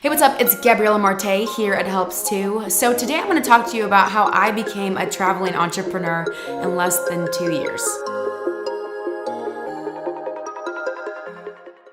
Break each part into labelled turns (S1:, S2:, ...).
S1: Hey, what's up? It's Gabriella Martay here at Helps Too. So today I'm going to talk to you about how I became a traveling entrepreneur in less than 2 years.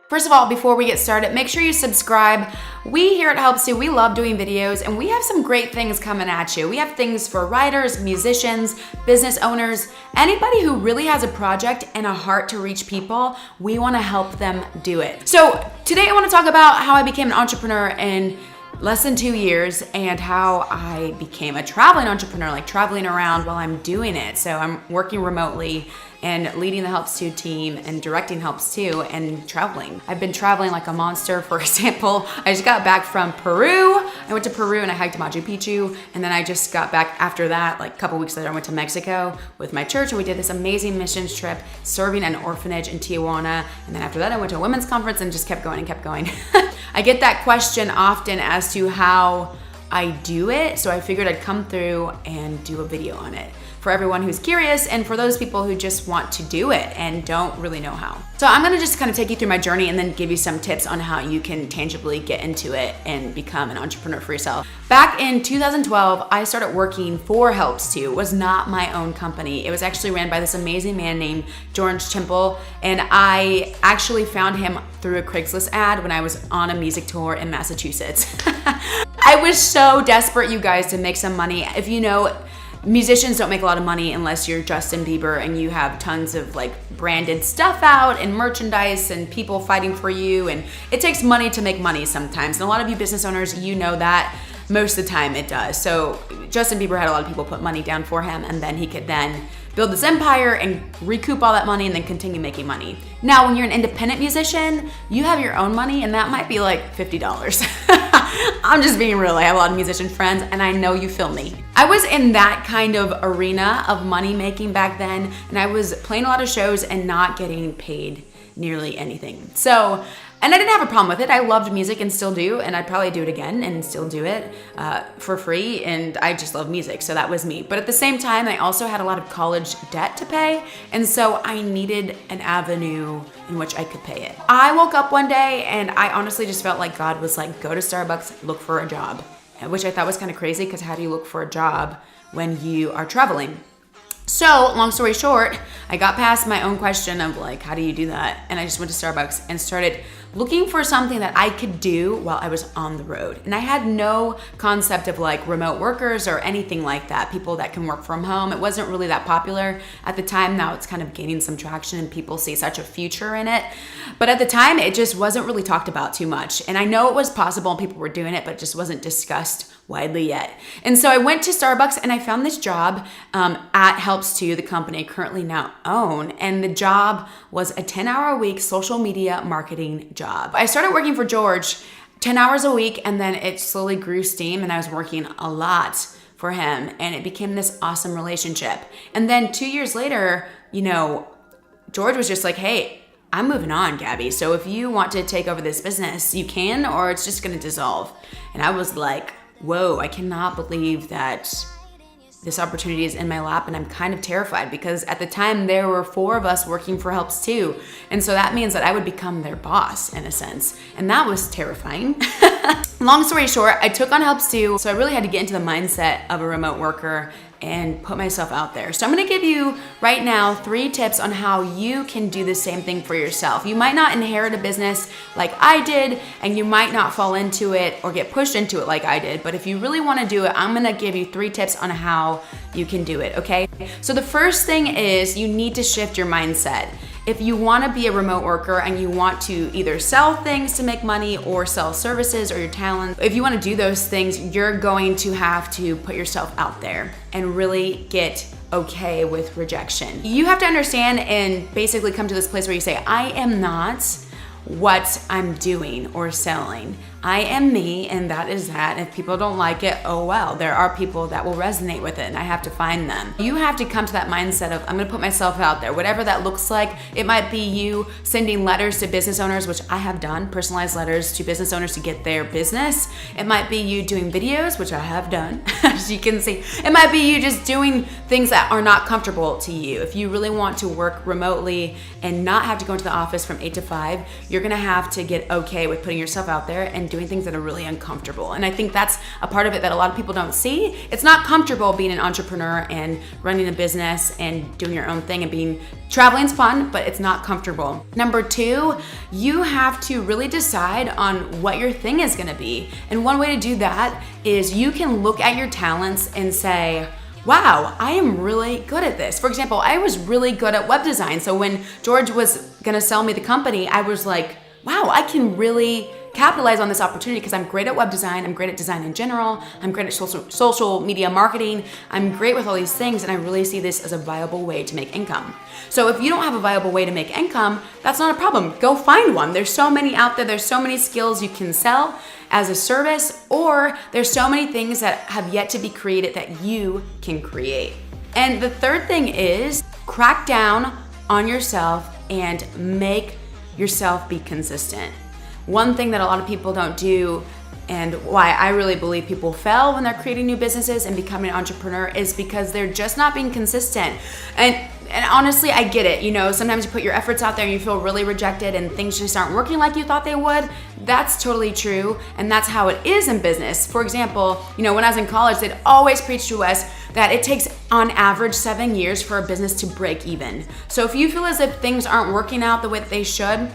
S1: First of all, before we get started, make sure you subscribe. We here at Helps Too, we love doing videos and we have some great things coming at you. We have things for writers, musicians, business owners, anybody who really has a project and a heart to reach people. We want to help them do it. So today I want to talk about how I became an entrepreneur in less than 2 years and how I became a traveling entrepreneur, like traveling around while I'm doing it. So I'm working remotely and leading the Helps Too team and directing Helps Too and traveling. I've been traveling like a monster. For example, I just got back from Peru. I went to Peru and I hiked Machu Picchu. And then I just got back after that, like a couple weeks later, I went to Mexico with my church and we did this amazing missions trip serving an orphanage in Tijuana. And then after that, I went to a women's conference and just kept going and kept going. I get that question often as to how I do it. So I figured I'd come through and do a video on it for everyone who's curious and for those people who just want to do it and don't really know how. So I'm gonna just kind of take you through my journey and then give you some tips on how you can tangibly get into it and become an entrepreneur for yourself. Back in 2012, I started working for Helps Too. It was not my own company. It was actually ran by this amazing man named George Temple, and I actually found him through a Craigslist ad when I was on a music tour in Massachusetts. I was so desperate, you guys, to make some money. If you know, musicians don't make a lot of money unless you're Justin Bieber and you have tons of like branded stuff out and merchandise and people fighting for you, and it takes money to make money sometimes. And a lot of you business owners, you know that most of the time it does. So Justin Bieber had a lot of people put money down for him, and then he could then build this empire and recoup all that money and then continue making money. Now, when you're an independent musician, you have your own money and that might be like $50. I'm just being real. I have a lot of musician friends and I know you feel me. I was in that kind of arena of money making back then, and I was playing a lot of shows and not getting paid nearly anything. So, and I didn't have a problem with it. I loved music and still do, and I'd probably do it again and still do it for free, and I just love music, so that was me. But at the same time, I also had a lot of college debt to pay, and so I needed an avenue in which I could pay it. I woke up one day and I honestly just felt like God was like, go to Starbucks, look for a job, which I thought was kind of crazy because how do you look for a job when you are traveling? So long story short, I got past my own question of like, how do you do that? And I just went to Starbucks and started looking for something that I could do while I was on the road. And I had no concept of like remote workers or anything like that, people that can work from home. It wasn't really that popular at the time. Now it's kind of gaining some traction and people see such a future in it. But at the time, it just wasn't really talked about too much. And I know it was possible and people were doing it, but it just wasn't discussed widely yet. And so I went to Starbucks and I found this job at Helps Too, the company I currently now own. And the job was a 10-hour-a-week social media marketing job. I started working for George 10 hours a week, and then it slowly grew steam and I was working a lot for him, and it became this awesome relationship. And then 2 years later, you know, George was just like, hey, I'm moving on, Gabby. So if you want to take over this business, you can, or it's just gonna dissolve. And I was like, whoa, I cannot believe that this opportunity is in my lap, and I'm kind of terrified because at the time there were 4 of us working for Helps Too. And so that means that I would become their boss in a sense. And that was terrifying. Long story short, I took on Helps Too. So I really had to get into the mindset of a remote worker and put myself out there. So I'm gonna give you right now 3 tips on how you can do the same thing for yourself. You might not inherit a business like I did, and you might not fall into it or get pushed into it like I did, but if you really wanna do it, I'm gonna give you 3 tips on how you can do it, okay? So the first thing is you need to shift your mindset. If you want to be a remote worker and you want to either sell things to make money or sell services or your talent, if you want to do those things, you're going to have to put yourself out there and really get okay with rejection. You have to understand and basically come to this place where you say, I am not what I'm doing or selling. I am me, and that is that. If people don't like it, oh well. There are people that will resonate with it, and I have to find them. You have to come to that mindset of, I'm gonna put myself out there, whatever that looks like. It might be you sending letters to business owners, which I have done, personalized letters to business owners to get their business. It might be you doing videos, which I have done, as you can see. It might be you just doing things that are not comfortable to you. If you really want to work remotely and not have to go into the office from 8 to 5, you're gonna have to get okay with putting yourself out there and and doing things that are really uncomfortable. And I think that's a part of it that a lot of people don't see. It's not comfortable being an entrepreneur and running a business and doing your own thing, and traveling's fun, but it's not comfortable. Number 2, you have to really decide on what your thing is gonna be. And one way to do that is you can look at your talents and say, wow, I am really good at this. For example, I was really good at web design. So when George was gonna sell me the company, I was like, wow, I can really capitalize on this opportunity because I'm great at web design, I'm great at design in general, I'm great at social media marketing, I'm great with all these things, and I really see this as a viable way to make income. So if you don't have a viable way to make income, that's not a problem. Go find one. There's so many out there, there's so many skills you can sell as a service, or there's so many things that have yet to be created that you can create. And the third thing is crack down on yourself and make yourself be consistent. One thing that a lot of people don't do, and why I really believe people fail when they're creating new businesses and becoming an entrepreneur, is because they're just not being consistent. And honestly, I get it. You know, sometimes you put your efforts out there and you feel really rejected and things just aren't working like you thought they would. That's totally true. And that's how it is in business. For example, you know, when I was in college, they'd always preach to us that it takes on average 7 years for a business to break even. So if you feel as if things aren't working out the way that they should,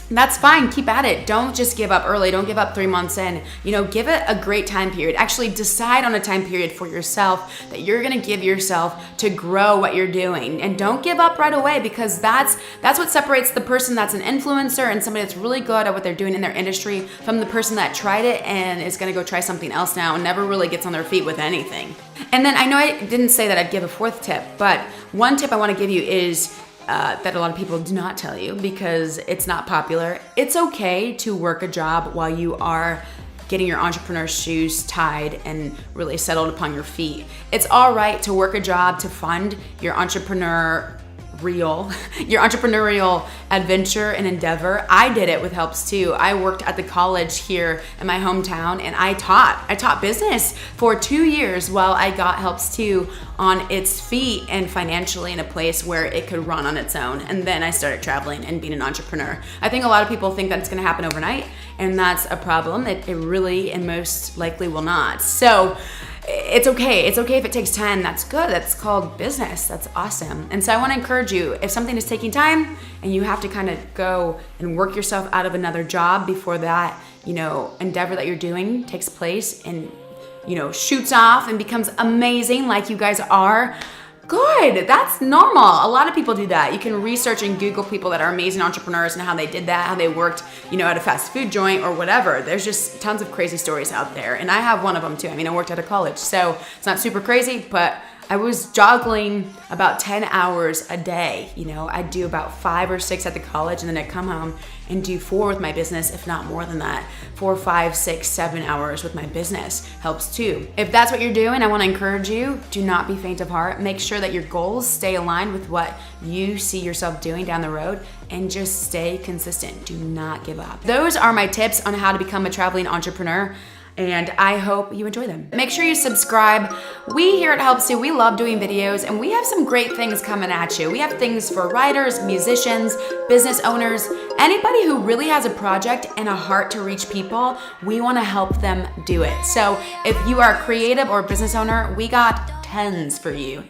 S1: that's fine, keep at it. Don't just give up early, don't give up 3 months in. You know, give it a great time period. Actually decide on a time period for yourself that you're gonna give yourself to grow what you're doing. And don't give up right away, because that's what separates the person that's an influencer and somebody that's really good at what they're doing in their industry from the person that tried it and is gonna go try something else now and never really gets on their feet with anything. And then I know I didn't say that I'd give a 4th tip, but one tip I wanna give you is that a lot of people do not tell you because it's not popular. It's okay to work a job while you are getting your entrepreneur shoes tied and really settled upon your feet. It's all right to work a job to fund your entrepreneurial adventure and endeavor. I did it with helps too. I worked at the college here in my hometown and I taught business for 2 years while I got helps too on its feet and financially in a place where it could run on its own. And then I started traveling and being an entrepreneur. I think a lot of people think that it's gonna happen overnight, and that's a problem. It really and most likely will not. So it's okay. It's okay if it takes time. That's good. That's called business. That's awesome. And so I want to encourage you, if something is taking time and you have to kind of go and work yourself out of another job before that, you know, endeavor that you're doing takes place and, you know, shoots off and becomes amazing like you guys are, good. That's normal. A lot of people do that. You can research and Google people that are amazing entrepreneurs and how they did that, how they worked, you know, at a fast food joint or whatever. There's just tons of crazy stories out there. And I have one of them too. I mean, I worked at a college, so it's not super crazy, but I was juggling about 10 hours a day. You know, I'd do about 5 or 6 at the college, and then I'd come home and do 4 with my business, if not more than that. 4, 5, 6, 7 hours with my business helps too. If that's what you're doing, I want to encourage you, do not be faint of heart. Make sure that your goals stay aligned with what you see yourself doing down the road, and just stay consistent. Do not give up. Those are my tips on how to become a traveling entrepreneur, and I hope you enjoy them. Make sure you subscribe. We here at Helps You, we love doing videos, and we have some great things coming at you. We have things for writers, musicians, business owners, anybody who really has a project and a heart to reach people. We want to help them do it. So if you are a creative or business owner, we got tons for you.